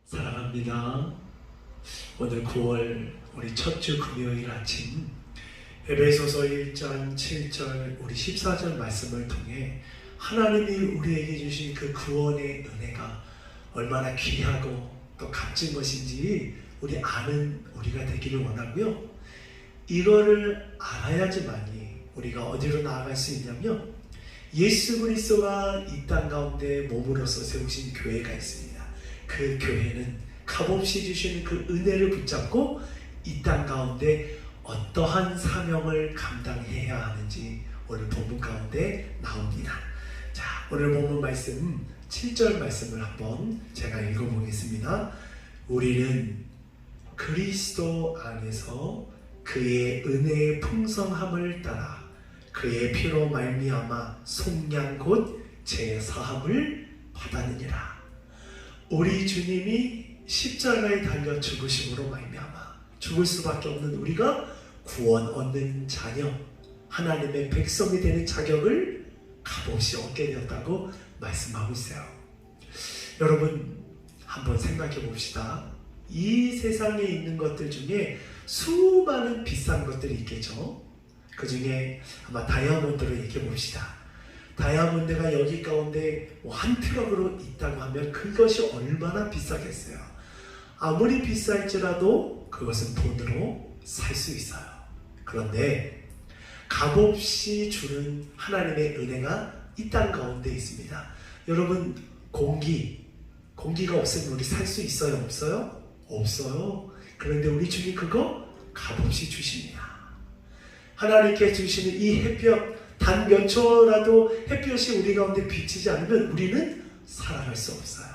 사랑합니다. 오늘 9월 우리 첫 주 금요일 아침 에베소서 1장 7절 우리 14절 말씀을 통해 하나님이 우리에게 주신 그 구원의 은혜가 얼마나 귀하고 또 값진 것인지 우리 아는 우리가 되기를 원하고요. 이거를 알아야지만이 우리가 어디로 나아갈 수 있냐면 예수 그리스도가 이 땅 가운데 몸으로서 세우신 교회가 있습니다. 그 교회는 값없이 주시는 그 은혜를 붙잡고 이 땅 가운데 어떠한 사명을 감당해야 하는지 오늘 본문 가운데 나옵니다. 자, 오늘 본문 말씀 7절 말씀을 한번 제가 읽어보겠습니다. 우리는 그리스도 안에서 그의 은혜의 풍성함을 따라 그의 피로 말미암아 속량 곧 제사함을 받았느니라. 우리 주님이 십자가에 달려 죽으심으로 말미암아 죽을 수밖에 없는 우리가 구원 얻는 자녀, 하나님의 백성이 되는 자격을 값없이 얻게 되었다고 말씀하고 있어요. 여러분 한번 생각해 봅시다. 이 세상에 있는 것들 중에 수많은 비싼 것들이 있겠죠. 그 중에 아마 다이아몬드를 얘기해 봅시다. 다이아몬드가 여기 가운데 한 트럭으로 있다고 하면 그것이 얼마나 비싸겠어요. 아무리 비쌀지라도 그것은 돈으로 살 수 있어요. 그런데 값없이 주는 하나님의 은혜가 이 땅 가운데 있습니다. 여러분 공기가 없으면 우리 살 수 있어요? 없어요? 없어요. 그런데 우리 주님 그거 값없이 주십니다. 하나님께 주시는 이 햇볕 단 몇 초라도 햇볕이 우리 가운데 비치지 않으면 우리는 살아갈 수 없어요.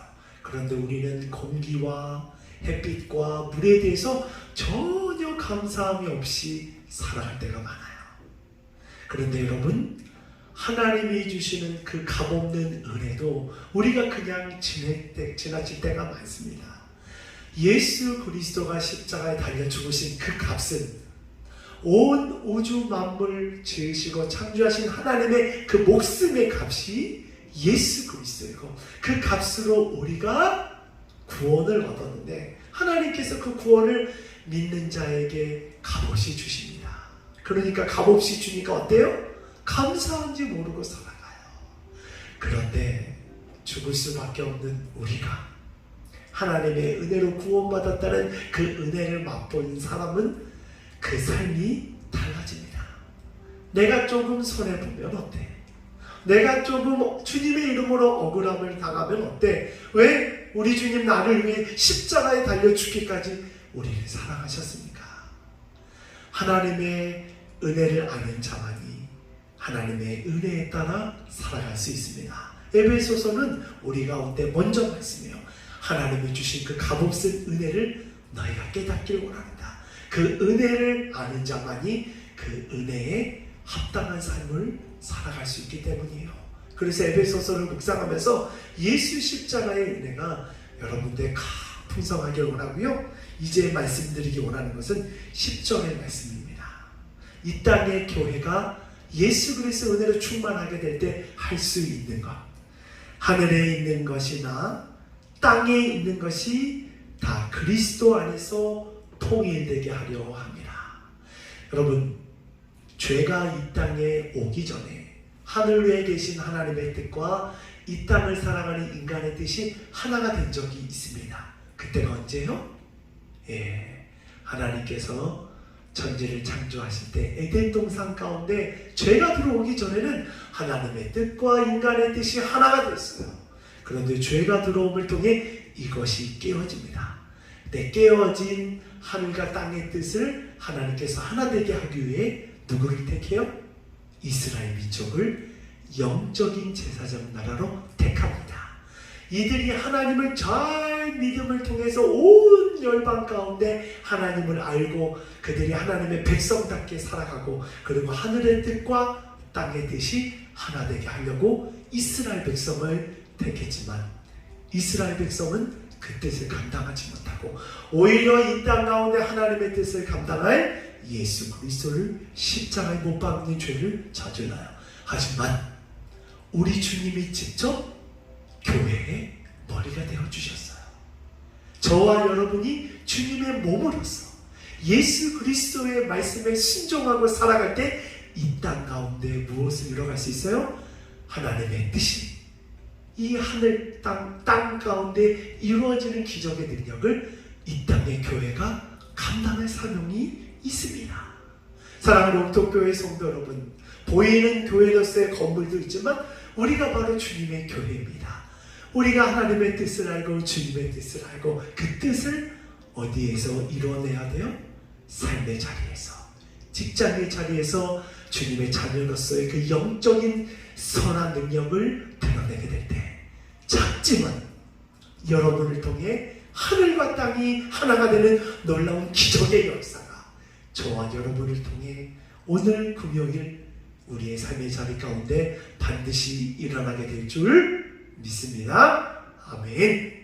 그런데 우리는 공기와 햇빛과 물에 대해서 전혀 감사함이 없이 살아갈 때가 많아요. 그런데 여러분 하나님이 주시는 그 값없는 은혜도 우리가 그냥 지나칠 때가 많습니다. 예수 그리스도가 십자가에 달려 죽으신 그 값은 온 우주 만물 지으시고 창조하신 하나님의 그 목숨의 값이 예수 그리스도이고 그 값으로 우리가 구원을 얻었는데 하나님께서 그 구원을 믿는 자에게 값없이 주십니다. 그러니까 값없이 주니까 어때요? 감사한지 모르고 살아가요. 그런데 죽을 수밖에 없는 우리가 하나님의 은혜로 구원받았다는 그 은혜를 맛본 사람은 그 삶이 달라집니다. 내가 조금 손해보면 어때? 내가 조금 주님의 이름으로 억울함을 당하면 어때? 왜 우리 주님 나를 위해 십자가에 달려 죽기까지 우리를 사랑하셨습니까? 하나님의 은혜를 아는 자만이 하나님의 은혜에 따라 살아갈 수 있습니다. 에베소서는 우리 가운데 먼저 말씀해요. 하나님이 주신 그 값없은 은혜를 너희가 깨닫기를 원합니다. 그 은혜를 아는 자만이 그 은혜에 합당한 삶을 살아갈 수 있기 때문이에요. 그래서 에베소서를 묵상하면서 예수 십자가의 은혜가 여러분들의 풍성하길 원하고요. 이제 말씀드리기 원하는 것은 10절의 말씀입니다. 이 땅의 교회가 예수 그리스도 은혜로 충만하게 될 때 할 수 있는 것, 하늘에 있는 것이나 땅에 있는 것이 다 그리스도 안에서 통일되게 하려 합니다. 여러분, 죄가 이 땅에 오기 전에 하늘 위에 계신 하나님의 뜻과 이 땅을 살아가는 인간의 뜻이 하나가 된 적이 있습니다. 그때가 언제요? 하나님께서 천지를 창조하실 때 에덴 동산 가운데 죄가 들어오기 전에는 하나님의 뜻과 인간의 뜻이 하나가 됐어요. 그런데 죄가 들어옴을 통해 이것이 깨어집니다. 내 깨어진 하늘과 땅의 뜻을 하나님께서 하나 되게 하기 위해 누구를 택해요? 이스라엘 민족을 영적인 제사장 나라로 택합니다. 이들이 하나님을 잘 믿음을 통해서 온 열방 가운데 하나님을 알고 그들이 하나님의 백성답게 살아가고 그리고 하늘의 뜻과 땅의 뜻이 하나 되게 하려고 이스라엘 백성을 택했지만 이스라엘 백성은 그 뜻을 감당하지 못하고 오히려 이 땅 가운데 하나님의 뜻을 감당할 예수 그리스도를 십자가에 못 박는 죄를 저질러요. 하지만 우리 주님이 직접 교회의 머리가 되어주셨어요. 저와 여러분이 주님의 몸으로서 예수 그리스도의 말씀에 순종하고 살아갈 때 이 땅 가운데 무엇을 이뤄갈 수 있어요? 하나님의 뜻이 이 하늘 땅 가운데 이루어지는 기적의 능력을 이 땅의 교회가 감당할 사명이 있습니다. 사랑하는 옥토교회 성도 여러분, 보이는 교회로서의 건물도 있지만 우리가 바로 주님의 교회입니다. 우리가 하나님의 뜻을 알고 주님의 뜻을 알고 그 뜻을 어디에서 이루어내야 돼요? 삶의 자리에서, 직장의 자리에서 주님의 자녀로서의 그 영적인 선한 능력을 드러내게 될 때, 작지만 여러분을 통해 하늘과 땅이 하나가 되는 놀라운 기적의 역사가 저와 여러분을 통해 오늘 금요일 우리의 삶의 자리 가운데 반드시 일어나게 될 줄 믿습니다. 아멘.